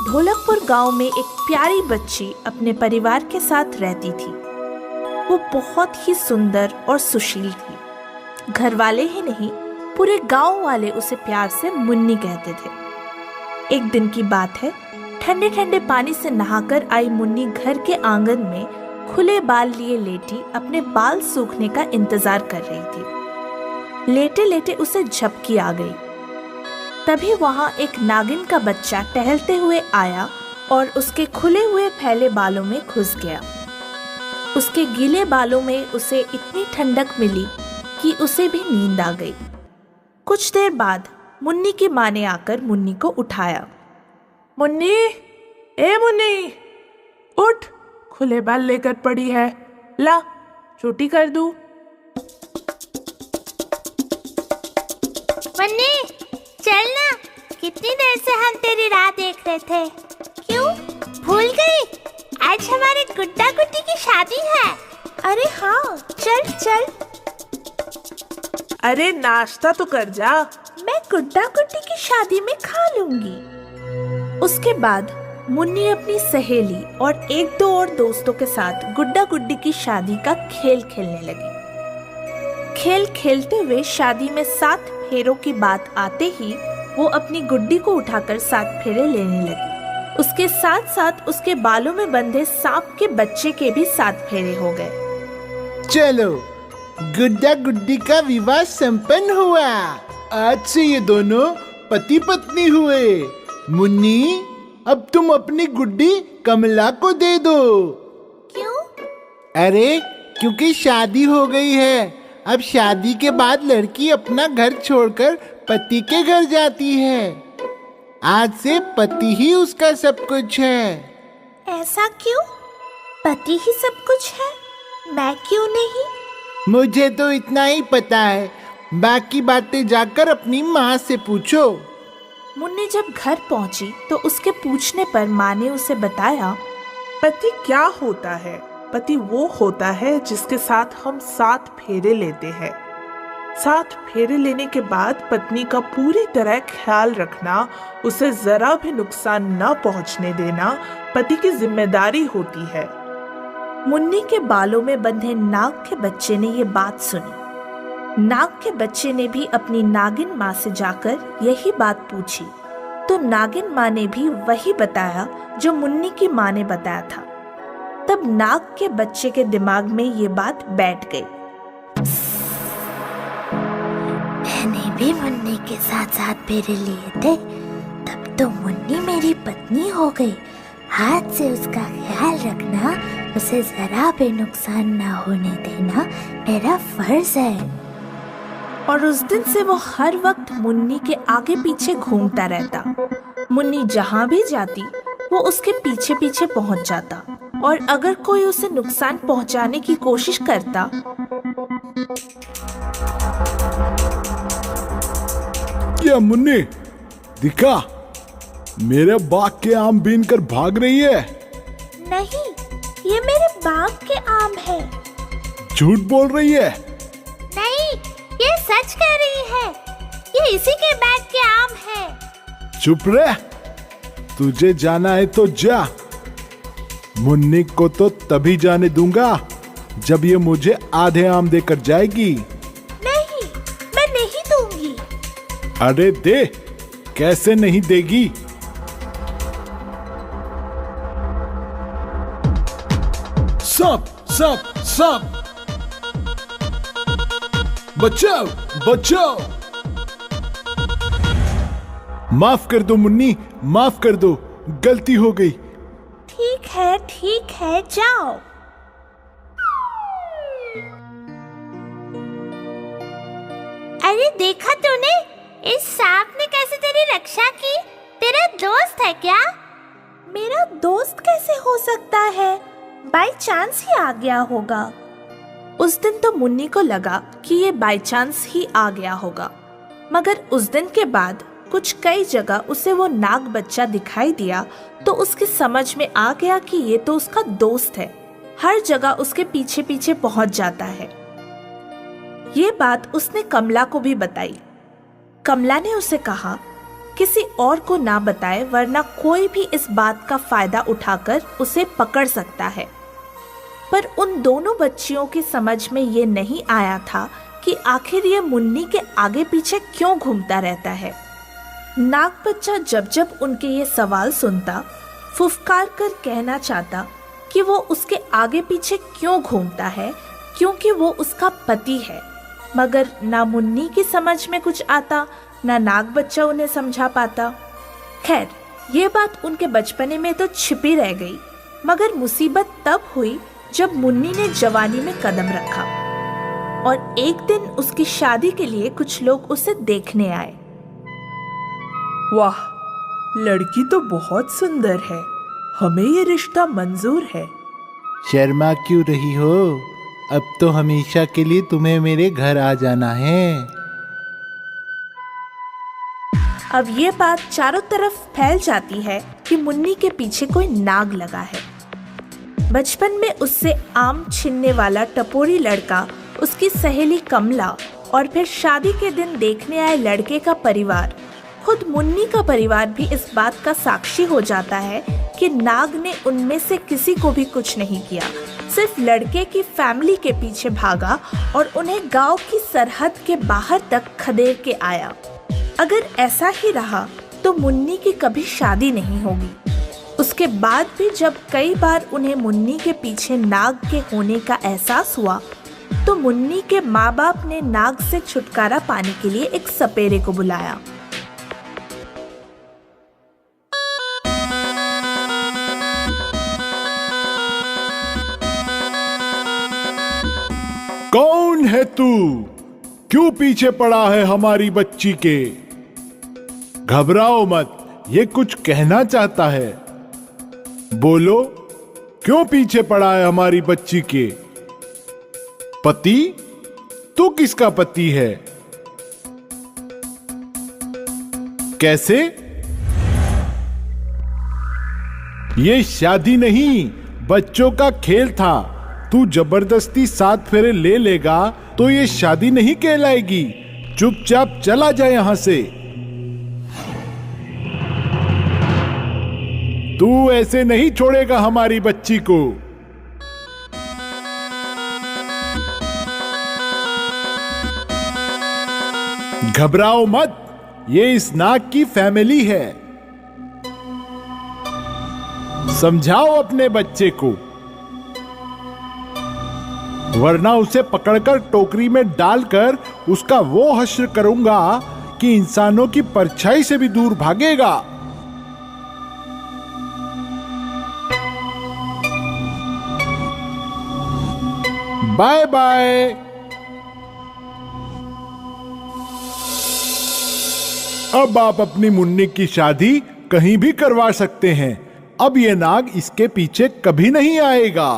ढोलकपुर गांव में एक प्यारी बच्ची अपने परिवार के साथ रहती थी। वो बहुत ही सुंदर और सुशील थी। घर वाले ही नहीं, पूरे गांव वाले उसे प्यार से मुन्नी कहते थे। एक दिन की बात है, ठंडे ठंडे पानी से नहाकर आई मुन्नी घर के आंगन में खुले बाल लिए लेटी अपने बाल सूखने का इंतजार कर रही थी। लेटे लेटे उसे झपकी आ गई। तभी वहां एक नागिन का बच्चा टहलते हुए आया और उसके खुले हुए फैले बालों में घुस गया। उसके गीले बालों में उसे इतनी ठंडक मिली कि उसे भी नींद आ गई। कुछ देर बाद मुन्नी की माँ ने आकर मुन्नी को उठाया। मुन्नी, ए मुन्नी, उठ, खुले बाल लेकर पड़ी है, ला छोटी कर दूं। मुन्नी चल ना, कितनी देर से हम तेरी राह देख रहे थे। क्यों भूल गई? आज हमारे गुड्डा गुड्डी की शादी है। अरे हाँ, चल चल। अरे नाश्ता तो कर जा। मैं गुड्डा गुड्डी की शादी में खा लूंगी। उसके बाद मुन्नी अपनी सहेली और एक दो और दोस्तों के साथ गुड्डा गुड्डी की शादी का खेल खेलने लगी। खेल खेलते हुए शादी में 7 फेरों की बात आते ही वो अपनी गुड्डी को उठाकर 7 फेरे लेने लगी। उसके साथ साथ उसके बालों में बंधे सांप के बच्चे के भी 7 फेरे हो गए। चलो, गुड्डा गुड्डी का विवाह संपन्न हुआ। आज से ये दोनों पति पत्नी हुए। मुन्नी, अब तुम अपनी गुड्डी कमला को दे दो। क्यों? अरे क्योंकि शादी हो गई है। अब शादी के बाद लड़की अपना घर छोड़कर पति के घर जाती है। आज से पति ही उसका सब कुछ है। ऐसा क्यों? पति ही सब कुछ है, मैं क्यों नहीं? मुझे तो इतना ही पता है, बाकी बातें जाकर अपनी माँ से पूछो। मुन्नी जब घर पहुंची तो उसके पूछने पर माँ ने उसे बताया, पति क्या होता है? पति वो होता है जिसके साथ हम 7 फेरे लेते हैं। 7 फेरे लेने के बाद पत्नी का पूरी तरह ख्याल रखना, उसे जरा भी नुकसान न पहुंचने देना पति की जिम्मेदारी होती है। मुन्नी के बालों में बंधे नाग के बच्चे ने ये बात सुनी। नाग के बच्चे ने भी अपनी नागिन माँ से जाकर यही बात पूछी, तो नागिन माँ ने भी वही बताया जो मुन्नी की माँ ने बताया था। तब नाग के बच्चे के दिमाग में ये बात बैठ गई। मैंने भी मुन्नी के साथ 7 फेरे लिए थे, तब तो मुन्नी मेरी पत्नी हो गई। आज से उसका ख्याल रखना, उसे जरा भी नुकसान ना होने देना मेरा फर्ज है। और उस दिन से वो हर वक्त मुन्नी के आगे पीछे घूमता रहता। मुन्नी जहाँ भी जाती वो उसके पीछे पीछे पहुँच जाता, और अगर कोई उसे नुकसान पहुँचाने की कोशिश करता क्या मुन्नी, दिखा, मेरे बाग के आम बीन कर भाग रही है। नहीं, ये मेरे बाग के आम है। झूठ बोल रही है। नहीं, ये सच कह रही है। ये इसी के बैग के आम है। चुप रह, तुझे जाना है तो जा। मुन्नी को तो तभी जाने दूंगा जब ये मुझे आधे आम देकर जाएगी। नहीं, मैं नहीं दूंगी। अरे दे, कैसे नहीं देगी? सांप, सांप, सांप, बचाओ, बचाओ। माफ कर दो मुन्नी, माफ कर दो, गलती हो गई। ठीक है, जाओ। अरे देखा तूने, इस सांप ने कैसे तेरी रक्षा की? तेरा दोस्त है क्या? मेरा दोस्त कैसे हो सकता है? बाय चांस ही आ गया होगा। उस दिन तो मुन्नी को लगा कि ये बाय चांस ही आ गया होगा, मगर उस दिन के बाद कुछ कई जगह उसे वो नाग बच्चा दिखाई दिया तो उसकी समझ में आ गया कि ये तो उसका दोस्त है। हर जगह उसके पीछे पीछे पहुंच जाता है। ये बात उसने कमला को भी बताई। कमला ने उसे कहा, किसी और को ना बताए, वरना कोई भी इस बात का फायदा उठाकर उसे पकड़ सकता है। पर उन दोनों बच्चियों की समझ में ये नहीं आया था कि आखिर ये मुन्नी के आगे पीछे क्यों घूमता रहता है। नाग बच्चा जब जब उनके ये सवाल सुनता, फुफकार कर कहना चाहता कि वो उसके आगे पीछे क्यों घूमता है, क्योंकि वो उसका पति है। मगर ना मुन्नी की समझ में कुछ आता, ना नाग बच्चा उन्हें समझा पाता। खैर, ये बात उनके बचपने में तो छिपी रह गई, मगर मुसीबत तब हुई जब मुन्नी ने जवानी में कदम रखा और एक दिन उसकी शादी के लिए कुछ लोग उसे देखने आए। वाह, लड़की तो बहुत सुंदर है, हमें ये रिश्ता मंजूर है। शर्मा क्यों रही हो? अब तो हमेशा के लिए तुम्हें मेरे घर आ जाना है। अब ये बात चारों तरफ फैल जाती है कि मुन्नी के पीछे कोई नाग लगा है। बचपन में उससे आम छीनने वाला टपोरी लड़का, उसकी सहेली कमला और फिर शादी के दिन देखने आए लड़के का परिवार, खुद मुन्नी का परिवार भी इस बात का साक्षी हो जाता है कि नाग ने उनमें से किसी को भी कुछ नहीं किया, सिर्फ लड़के की फैमिली के पीछे भागा और उन्हें गांव की सरहद के बाहर तक खदेड़ के आया। अगर ऐसा ही रहा तो मुन्नी की कभी शादी नहीं होगी। उसके बाद भी जब कई बार उन्हें मुन्नी के पीछे नाग के होने का एहसास हुआ, तो मुन्नी के माँ बाप ने नाग से छुटकारा पाने के लिए एक सपेरे को बुलाया। कौन है तू? क्यों पीछे पड़ा है हमारी बच्ची के? घबराओ मत, ये कुछ कहना चाहता है। बोलो, क्यों पीछे पड़ा है हमारी बच्ची के? पति? तू किसका पति है? कैसे? ये शादी नहीं, बच्चों का खेल था। तू जबरदस्ती 7 फेरे ले लेगा तो ये शादी नहीं कहलाएगी। चुपचाप चला जा यहां से। तू ऐसे नहीं छोड़ेगा हमारी बच्ची को। घबराओ मत, ये इस नाग की फैमिली है। समझाओ अपने बच्चे को, वरना उसे पकड़कर टोकरी में डालकर उसका वो हश्र करूंगा कि इंसानों की परछाई से भी दूर भागेगा। Bye bye. अब आप अपनी मुन्नी की शादी कहीं भी करवा सकते हैं। अब ये नाग इसके पीछे कभी नहीं आएगा।